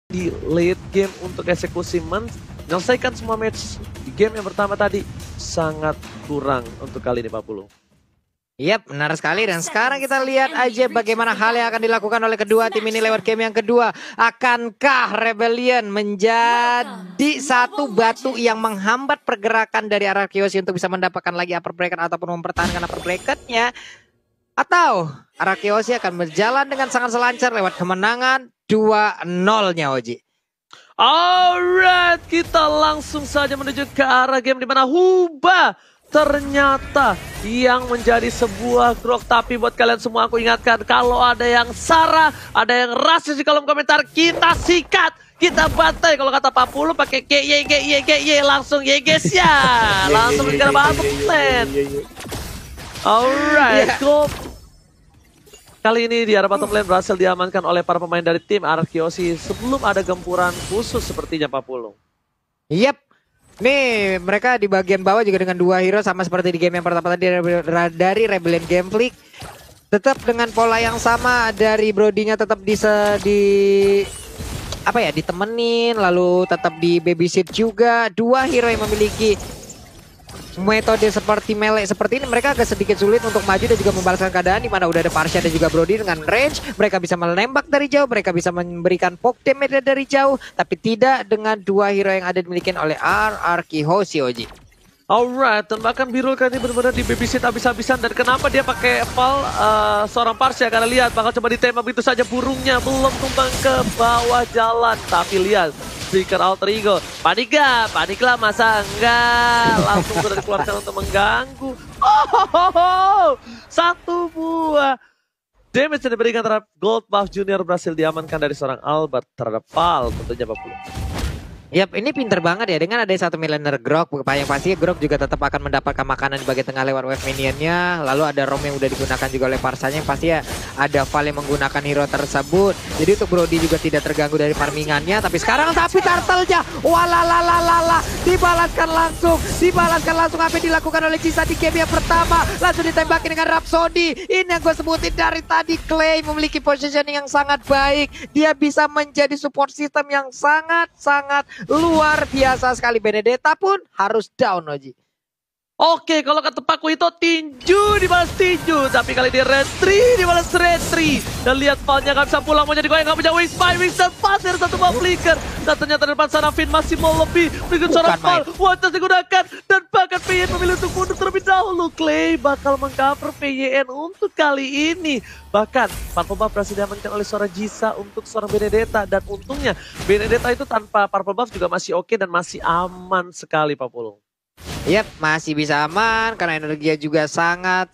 di late game untuk eksekusi menyelesaikan semua match di game yang pertama tadi sangat kurang untuk kali ini 40. Yap, benar sekali. Dan sekarang kita lihat aja bagaimana hal yang akan dilakukan oleh kedua tim ini lewat game yang kedua. Akankah Rebellion menjadi satu batu yang menghambat pergerakan dari arah Kiyoshi untuk bisa mendapatkan lagi upper bracket ataupun mempertahankan upper bracketnya? Atau arah Kiyoshi akan berjalan dengan sangat selancar lewat kemenangan 2-0-nya, Oji? Alright, kita langsung saja menuju ke arah game di mana Huba ternyata yang menjadi sebuah grok. Tapi buat kalian semua aku ingatkan, kalau ada yang Sarah, ada yang rasis di kolom komentar, kita sikat, kita bantai. Kalau kata 40 pakai GY langsung ya guys ya. Langsung ke bottom lane. Alright, gold. Kali ini di arah bottom lane berhasil diamankan oleh para pemain dari tim arah Kiyoshi sebelum ada gempuran khusus sepertinya 40. Yep. Nih, mereka di bagian bawah juga dengan dua hero sama seperti di game yang pertama tadi dari Rebellion Gameflick. Tetap dengan pola yang sama dari Brodinya tetap ditemenin, lalu tetap di babysit juga. Dua hero yang memiliki metode seperti melee seperti ini, mereka agak sedikit sulit untuk maju dan juga membalaskan keadaan, di mana udah ada Parsha dan juga Brody dengan range. Mereka bisa menembak dari jauh, mereka bisa memberikan poke damage dari jauh, tapi tidak dengan dua hero yang ada dimiliki oleh RR Kiyoshi, Oji. Alright, tembakan Birul kan ini benar-benar di babysit habis-habisan. Dan kenapa dia pakai Val seorang Parsha? Karena lihat bakal coba ditembak begitu saja, burungnya belum tumbang ke bawah jalan. Tapi lihat speaker alter ego, panik gak? Panik lah, masa enggak? Langsung sudah dikeluarkan untuk mengganggu. Satu buah damage yang diberikan terhadap Gold Buff Junior berhasil diamankan dari seorang Albert terhadap Val tentunya 40. Yap, ini pinter banget ya, dengan ada satu Millionaire Grok, yang pasti Grok juga tetap akan mendapatkan makanan di bagian tengah lewat wave minionnya. Lalu ada Rom yang udah digunakan juga oleh Parsanya, yang pasti ya ada Val yang menggunakan hero tersebut. Jadi untuk Brody juga tidak terganggu dari farmingannya. Tapi sekarang Turtle-nya, walalalala, dibalaskan langsung apa yang dilakukan oleh Jisa di game yang pertama. Langsung ditembakin dengan Rhapsody. Ini yang gue sebutin dari tadi, Clay memiliki positioning yang sangat baik. Dia bisa menjadi support system yang sangat luar biasa sekali. Benedetta pun harus down, Oji. Oke, kalau kata Paku itu tinju dibalas tinju, tapi kali ini retri dibalas retri. Dan lihat Val-nya gak bisa pulang, mau jadi goyang, gak punya Wingspan pasir satu ball flicker. Dan ternyata di depan sana Finn masih mau lebih, berikut seorang Val, Waters digunakan, dan bahkan PYN memilih untuk mundur terlebih dahulu. Clay bakal mengcover PYN untuk kali ini. Bahkan Purple Buff berhasil diamankan oleh seorang Jisa untuk seorang Benedetta. Dan untungnya Benedetta itu tanpa Purple Buff juga masih oke dan masih aman sekali 40. Yap, masih bisa aman karena energinya juga sangat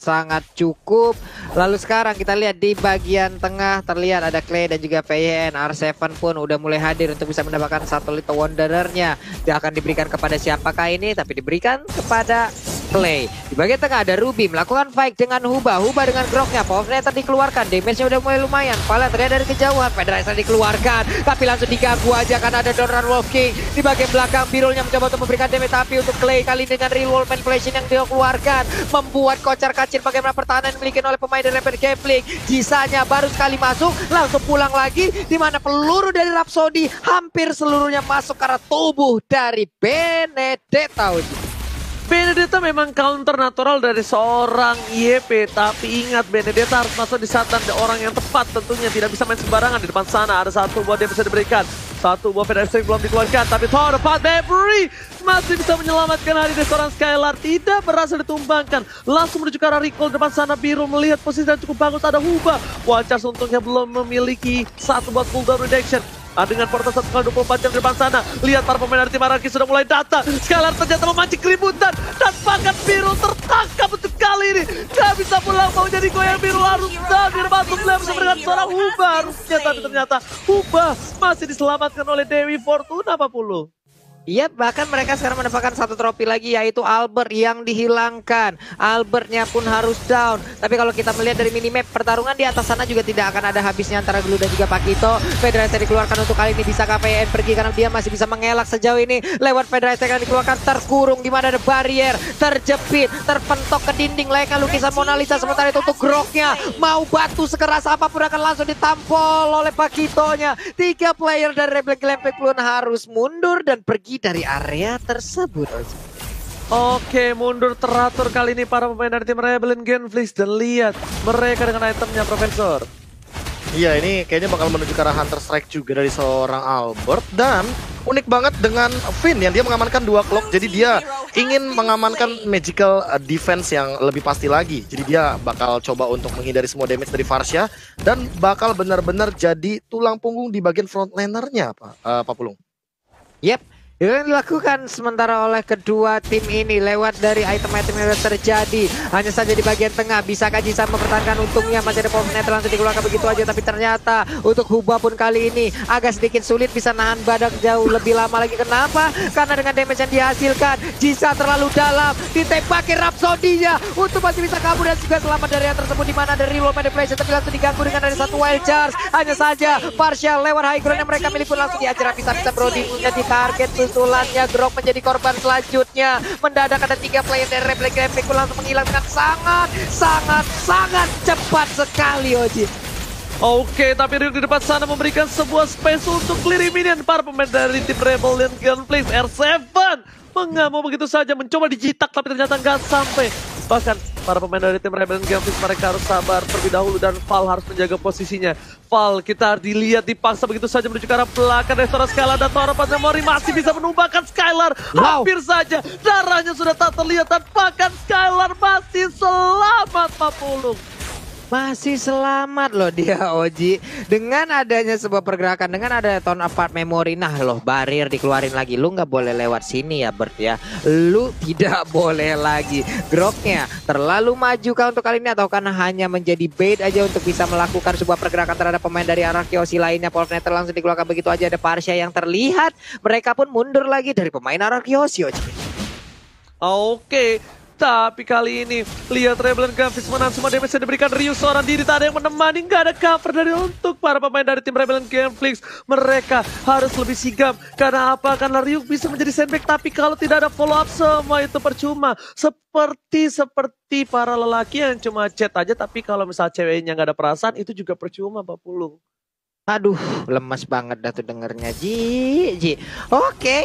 cukup. Lalu sekarang kita lihat di bagian tengah terlihat ada Clay dan juga VN. R7 pun udah mulai hadir untuk bisa mendapatkan satu Little Wanderer-nya. Dia akan diberikan kepada siapakah ini? Tapi diberikan kepada Clay. Di bagian tengah ada Ruby melakukan fight dengan Huba dengan Groknya. Power Sniper dikeluarkan, damage-nya udah mulai lumayan. Valen terlihat dari kejauhan, Federator dikeluarkan, tapi langsung diganggu aja karena ada Doran Wolf King. Di bagian belakang Birulnya mencoba untuk memberikan damage, tapi untuk Clay kali dengan real wall manipulation yang dia keluarkan membuat kocar-kacir bagaimana pertahanan yang dimiliki oleh pemain dari Rebellion Gameflick. Jisanya baru sekali masuk langsung pulang lagi, di mana peluru dari Rhapsody hampir seluruhnya masuk ke arah tubuh dari Benedetta. Benedetta memang counter natural dari seorang YP, tapi ingat Benedetta harus masuk di saat dan orang yang tepat, tentunya tidak bisa main sembarangan. Di depan sana ada satu buah dia bisa diberikan, satu buah Federation belum dikeluarkan, tapi Thor dapat Beverly masih bisa menyelamatkan hari ini. Seorang Skylar tidak berhasil ditumbangkan, langsung menuju ke arah recall. Depan sana Biru melihat posisi yang cukup bagus, ada Huba. Watchers untungnya belum memiliki satu buat cooldown reduction. Dengan portal 1x24 jam di depan sana. Lihat para pemain dari tim Araki sudah mulai datang. Skylar ternyata memancing keributan. Dan bahkan Biru tertangkap untuk kali ini. Gak bisa pulang, mau jadi goyang. Biru harus down di depan lane bersama dengan seorang Huba. Harusnya, tapi ternyata Huba masih diselamatkan oleh Dewi Fortuna 40. Iya, bahkan mereka sekarang mendapatkan satu trofi lagi, yaitu Albert yang dihilangkan. Albertnya pun harus down. Tapi kalau kita melihat dari minimap, pertarungan di atas sana juga tidak akan ada habisnya antara Glue dan juga Pakito. Federasi dikeluarkan untuk kali ini, bisa KPN pergi karena dia masih bisa mengelak sejauh ini. Lewat Federasi yang dikeluarkan, terkurung di mana ada barrier, terjepit, terpentok ke dinding layaknya lukisan Mona Lisa. Sementara itu untuk Groknya, mau batu sekeras apapun akan langsung ditampol oleh Pakitonya. 3 player dari Rebel Glampic pun harus mundur dan pergi dari area tersebut. Oke, mundur teratur kali ini para pemain dari tim Rebellion Genflix. Dan lihat mereka dengan itemnya, Profesor. Iya, ini kayaknya bakal menuju ke arah Hunter Strike juga dari seorang Albert. Dan unik banget dengan Finn yang dia mengamankan 2 clock. Jadi dia ingin mengamankan magical defense yang lebih pasti lagi. Jadi dia bakal coba untuk menghindari semua damage dari Varsha. Dan bakal benar-benar jadi tulang punggung di bagian frontlanernya, Pak Pulung. Yep. Itu yang dilakukan sementara oleh kedua tim ini lewat dari item-item yang sudah terjadi. Hanya saja di bagian tengah, bisakah Jisa mempertahankan untungnya? Masih ada power net langsung dikeluarkan begitu aja. Tapi ternyata untuk Huba pun kali ini agak sedikit sulit bisa nahan badak jauh lebih lama lagi. Kenapa? Karena dengan damage yang dihasilkan, Jisa terlalu dalam, ditembaki Rhapsody-nya untuk masih bisa kabur dan juga selamat dari yang tersebut. Dimana dari reroll manipulation tapi langsung diganggu dengan dari satu wild charge. Hanya saja partial lewat high ground yang mereka miliki pun langsung diajar bisa-bisa Brody punya di target. Susulannya Grok menjadi korban selanjutnya. Mendadak ada 3 player dari Rebel Glampic pun langsung menghilang dengan sangat cepat sekali, Oji. Oke, tapi Ryuk di depan sana memberikan sebuah space untuk clear minion. Para pemain dari tim Rebellion Genflix, R7 mengamuk begitu saja, mencoba dijitak tapi ternyata nggak sampai. Bahkan para pemain dari tim Rebellion Genflix mereka harus sabar terlebih dahulu dan Val harus menjaga posisinya. Val kita dilihat dipaksa begitu saja menuju ke arah belakang dari seorang Skylar dan Toro Mori masih bisa menumbangkan Skylar. Hampir saja darahnya sudah tak terlihat dan bahkan Skylar masih selamat, Pak Pulung. Masih selamat loh dia, Oji. Dengan adanya sebuah pergerakan, dengan ada Tone Apart Memory. Nah loh, barrier dikeluarin lagi. Lu nggak boleh lewat sini ya, Bert ya. Lu tidak boleh lagi. Groknya terlalu maju kah untuk kali ini, atau karena hanya menjadi bait aja untuk bisa melakukan sebuah pergerakan terhadap pemain dari Arachiosi lainnya. Polneter langsung dikeluarkan begitu aja. Ada Parsha yang terlihat. Mereka pun mundur lagi dari pemain Arachiosi, Oji. Oke. Tapi kali ini lihat Rebellion Genflix menahan semua damage yang diberikan Ryu seorang diri, tak ada yang menemani, nggak ada cover dari untuk para pemain dari tim Rebellion Genflix. Mereka harus lebih sigap. Karena apa? Karena Ryu bisa menjadi sandbag, tapi kalau tidak ada follow up semua itu percuma. Seperti para lelaki yang cuma chat aja, tapi kalau misal ceweknya nggak ada perasaan itu juga percuma, Pak Pulung. Aduh, lemas banget dah tuh dengernya, Ji. Oke,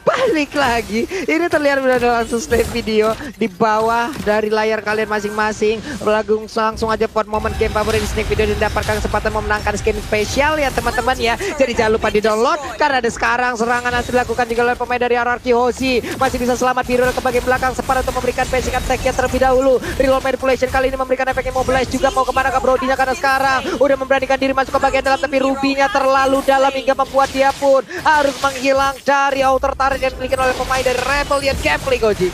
balik lagi. Ini terlihat udah langsung slide video di bawah dari layar kalian masing-masing. Langsung aja buat momen game favorit di sneak video dan dapatkan kesempatan memenangkan skin spesial ya teman-teman ya. Jadi jangan lupa di download karena ada sekarang serangan hasil dilakukan juga oleh pemain dari Arachiosi. Masih bisa selamat biru ke bagian belakang sempat untuk memberikan basic attack-nya terlebih dahulu. Reroll manipulation kali ini memberikan efek immobilize juga. Mau kemana ke Brody-nya karena sekarang udah memberanikan diri masuk ke bagian dalam, tapi Ruby-nya terlalu dalam hingga membuat dia pun harus menghilang dari outer turret yang dimiliki oleh pemain dari Rebellion Genflix, Goji.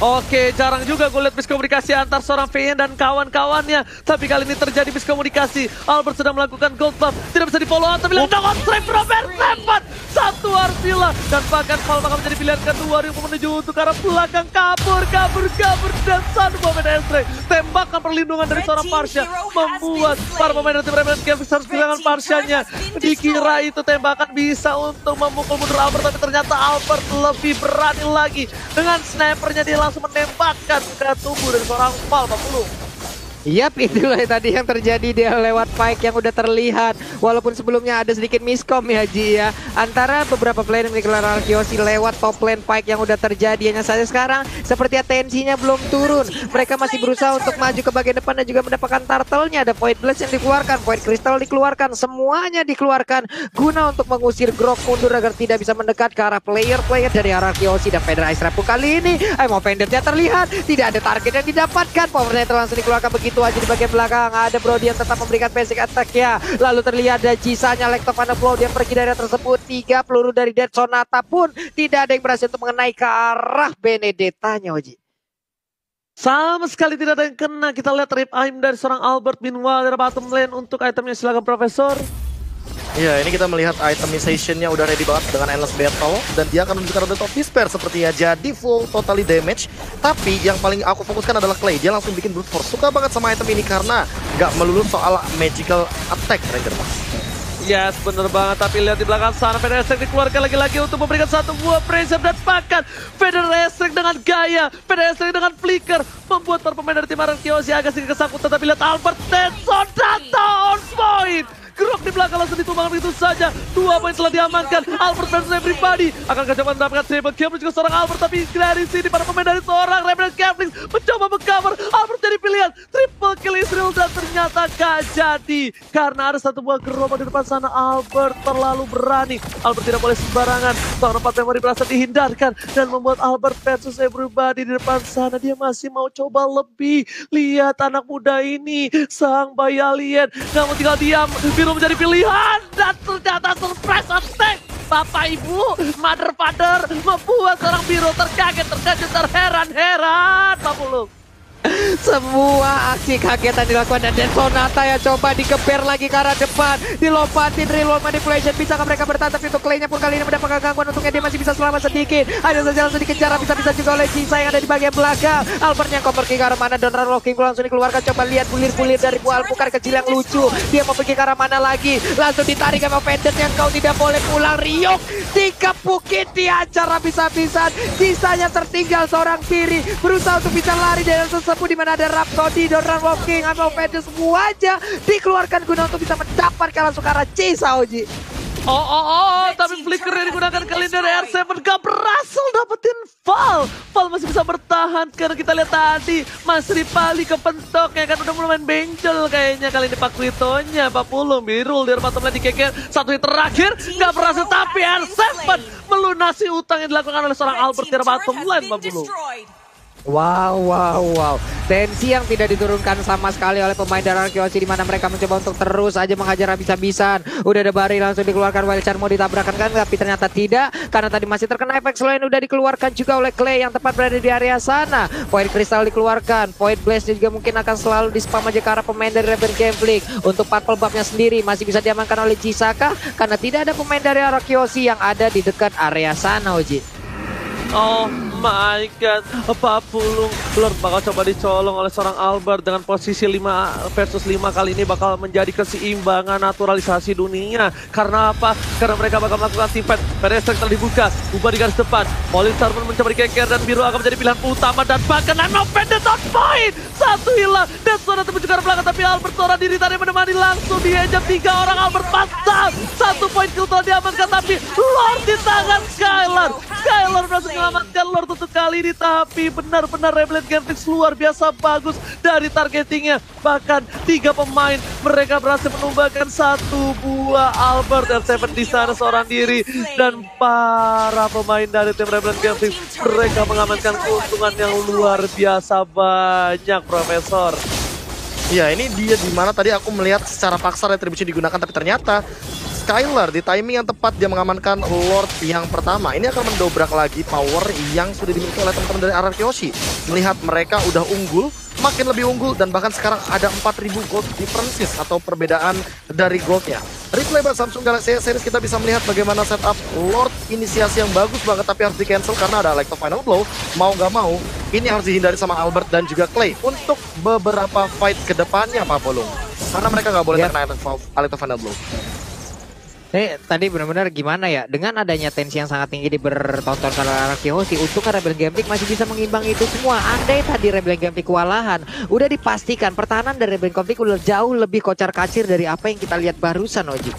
Oke, jarang juga gue lihat miskomunikasi antar seorang VN dan kawan-kawannya. Tapi kali ini terjadi miskomunikasi. Albert sedang melakukan gold buff, tidak bisa di follow up, tapi langsung on-strike Robert Sepat. Satu Arvila dan bahkan Val bakal menjadi pilihan kedua yang menuju untuk arah belakang. Kabur dan satu pemain Estre. Tembakan perlindungan dari seorang Parsha membuat para pemain dari tim Rebellion Genflix harus kehilangan Parshanya. Dikira itu tembakan bisa untuk memukul mundur Albert, tapi ternyata Albert lebih berani lagi. Dengan snipernya dia langsung menembakkan ke tubuh dari seorang Val, Pak Pulung. Yap, itulah tadi yang terjadi, dia lewat Pike yang udah terlihat. Walaupun sebelumnya ada sedikit miskom ya Ji ya, antara beberapa player yang dikelar Arachiosi lewat top lane Pike yang udah terjadi. Hanya saja sekarang seperti tensinya belum turun. Mereka masih berusaha untuk maju ke bagian depan dan juga mendapatkan turtle-nya. Ada Void Blast yang dikeluarkan, Void Crystal dikeluarkan, semuanya dikeluarkan guna untuk mengusir Grok mundur agar tidak bisa mendekat ke arah player-player dari Arachiosi. Dan Federasi Rapu kali ini Emo Vendor-nya terlihat, tidak ada target yang didapatkan. Power Net langsung dikeluarkan begitu aja di bagian belakang. Ada Brody yang tetap memberikan basic attack ya. Lalu terlihat ada Jisanya Lectok Flow yang pergi dari tersebut. 3 peluru dari Dead Sonata pun tidak ada yang berhasil untuk mengenai ke arah Benedetta-nya, Oji. Sama sekali tidak ada yang kena. Kita lihat rip aim dari seorang Albert. Meanwhile dari bottom lane untuk itemnya, silakan Profesor. Iya, ini kita melihat itemization-nya udah ready banget dengan Endless Battle. Dan dia akan menunjukkan Root of Despair sepertinya. Jadi full totally damage. Tapi yang paling aku fokuskan adalah Clay. Dia langsung bikin Brute Force. Suka banget sama item ini karena gak melulu soal magical attack, Ranger Mas. Yes, bener banget. Tapi lihat di belakang sana, Federer dikeluarkan lagi-lagi untuk memberikan satu buah pressure dan bahkan Federer dengan gaya, Federer dengan flicker membuat para pemain dari tim Arkeosi agak sedikit kesangkutan. Tapi lihat Albert Tenson datang on point. Grok di belakang langsung ditumbangkan begitu saja. 2 poin telah diamankan. Albert versus everybody. Akan coba mendapatkan triple kill juga seorang Albert. Tapi dari sini para pemain dari seorang Rebel Catholics mencoba mengcover. Albert jadi pilihan. Triple kill Israel dan ternyata gak jadi. Karena ada satu buah gerobak di depan sana. Albert terlalu berani. Albert tidak boleh sembarangan. Seorang 4 memori berhasil dihindarkan. Dan membuat Albert versus everybody di depan sana. Dia masih mau coba lebih. Lihat anak muda ini. Sang bayi alien. Gak mau tinggal diam. Biru menjadi pilihan dan ternyata surprise attack. Bapak ibu, mother father membuat seorang biru terkaget, terkejut, terheran-heran. Pak Pulung. Semua aksi kagetan dilakukan dan Sonata ya coba dikeber lagi ke arah depan. Dilompatin reload manipulation. Bisakah mereka bertahan? Tapi untuk Clay-nya pun kali ini mendapatkan gangguan. Untungnya dia masih bisa selamat sedikit. Ada saja langsung dikejar. Bisa-bisa juga oleh Jisa yang ada di bagian belakang. Albertnya koper ke arah mana dan Locking langsung dikeluarkan. Coba lihat bulir-bulir dari buah alpukat kecil yang lucu. Dia mau pergi ke arah mana lagi. Langsung ditarik sama Fender yang kau tidak boleh pulang. Ryuk dikepukin, diajar habis-habisan. Jisanya tertinggal seorang kiri. Berusaha untuk bisa lari dari sesepu di mana ada Rhapsody dan Locking sama Fender semuanya dikeluarkan guna untuk bisa mendapatkan langsung ke arah Jisa, Oji. Tapi flicker yang digunakan kali ini dari R7 gak berhasil dapetin Val. Val masih bisa bertahan karena kita lihat tadi Mas Ripali kepentok ya kan udah mulai main benjol kayaknya kali ini Pak Kritonya. Pak Pulung birul di bottom lane dikeker. Satu hit terakhir gak berhasil tapi R7 melunasi utang yang dilakukan oleh seorang Albert di bottom lane, Pak Pulung. Wow. Tensi yang tidak diturunkan sama sekali oleh pemain dari Arkeosi di mana mereka mencoba untuk terus aja menghajar habis-habisan. Udah ada Bari langsung dikeluarkan, Wildcard mau ditabrakkan kan tapi ternyata tidak karena tadi masih terkena efek slow yang udah dikeluarkan juga oleh Clay yang tepat berada di area sana. Void Crystal dikeluarkan, Void Blast juga mungkin akan selalu di spam aja ke arah pemain dari Rebel Conflict. Untuk purple buff-nya sendiri masih bisa diamankan oleh Jisaka karena tidak ada pemain dari Arkeosi yang ada di dekat area sana, Oji. Oh my god, Pak Pulung Lord bakal coba dicolong oleh seorang Albert dengan posisi 5 versus 5 kali ini bakal menjadi keseimbangan naturalisasi dunia. Karena apa? Karena mereka bakal melakukan team fight. Pedestrian telah dibuka, ubah di garis depan. Polistar pun mencoba dikeker dan biru akan menjadi pilihan utama dan bahkan Nano Pendant on point. Satu hilang dan suara terbuka ke belakang tapi Albert seorang diri tadi menemani langsung diejam 3 orang. Albert pasang 1 poin kill telah diamankan tapi Lord di tangan Skylar. Skylar berhasil menyelamatkan Lord untuk kali ini tapi benar-benar Rebel Genflix luar biasa bagus dari targetingnya. Bahkan 3 pemain mereka berhasil menumbangkan 1 buah Albert R7 di sana seorang diri dan para pemain dari tim Rebel Genflix mereka mengamankan keuntungan yang luar biasa banyak, Profesor. Ya ini dia dimana tadi aku melihat secara paksa retribution digunakan tapi ternyata Skylar di timing yang tepat dia mengamankan Lord yang pertama. Ini akan mendobrak lagi power yang sudah dimiliki oleh teman-teman dari Arkeosi. Melihat mereka udah unggul, makin lebih unggul dan bahkan sekarang ada 4000 gold differences atau perbedaan dari goldnya. Replay buat Samsung Galaxy Series kita bisa melihat bagaimana setup Lord inisiasi yang bagus banget tapi harus di cancel karena ada Electro Final Blow. Mau gak mau ini harus dihindari sama Albert dan juga Clay untuk beberapa fight ke depannya, Pak Polung. Karena mereka gak boleh terkena Electro Final Blow. Tadi benar-benar gimana ya, dengan adanya tensi yang sangat tinggi di bertonton karena Arkeosi, untuk Rebel Genflix masih bisa mengimbang itu semua. Andai tadi Rebel Genflix kewalahan, udah dipastikan pertahanan dari Rebel Genflix udah jauh lebih kocar-kacir dari apa yang kita lihat barusan, Oji.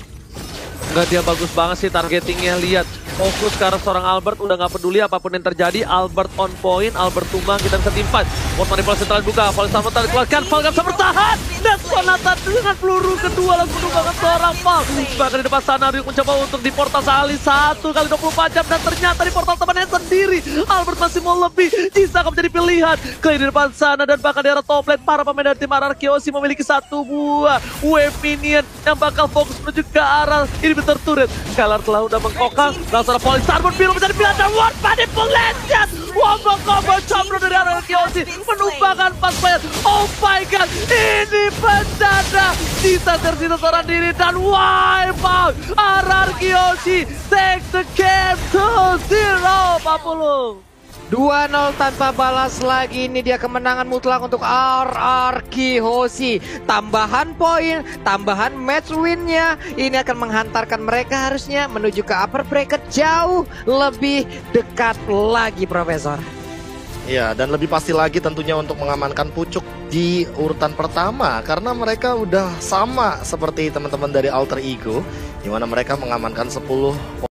Enggak, dia bagus banget sih targetingnya, lihat. Fokus ke arah seorang Albert, udah gak peduli apapun yang terjadi. Albert on point, Albert tumbang, kita bisa timpan. Bot manipulasi telah dibuka, Falcon telah dikeluarkan, Falcon bisa bertahan. Dan Sonata dengan peluru kedua langsung menumbangkan seorang Val. Bahkan di depan sana Ryuk mencoba untuk di portal sekali 1 kali 24 jam. Dan ternyata di portal temannya sendiri Albert masih mau lebih, Jisa akan menjadi pilihan. Clay di depan sana dan bahkan di arah top lane para pemain dari tim Arkeosi memiliki 1 buah wave minion yang bakal fokus menuju ke arah inhibitor turret. Skylar telah udah mengkokang, langsung setelah Polis Starbon biru menjadi pilihan dan One Manipulation. Wombo combo combro dari Ararkiosi menumbangkan pas player. Oh my god, ini bencana. Sisa tersisa seorang diri dan wipe out. Ararkiosi take the game to 0, Papulung. 2-0 tanpa balas lagi. Ini dia kemenangan mutlak untuk Ararkiosi. Tambahan poin, tambahan match win-nya. Ini akan menghantarkan mereka harusnya menuju ke upper bracket jauh lebih dekat lagi, Profesor. Ya, dan lebih pasti lagi tentunya untuk mengamankan Pucuk di urutan pertama. Karena mereka udah sama seperti teman-teman dari Alter Ego, di mana mereka mengamankan 10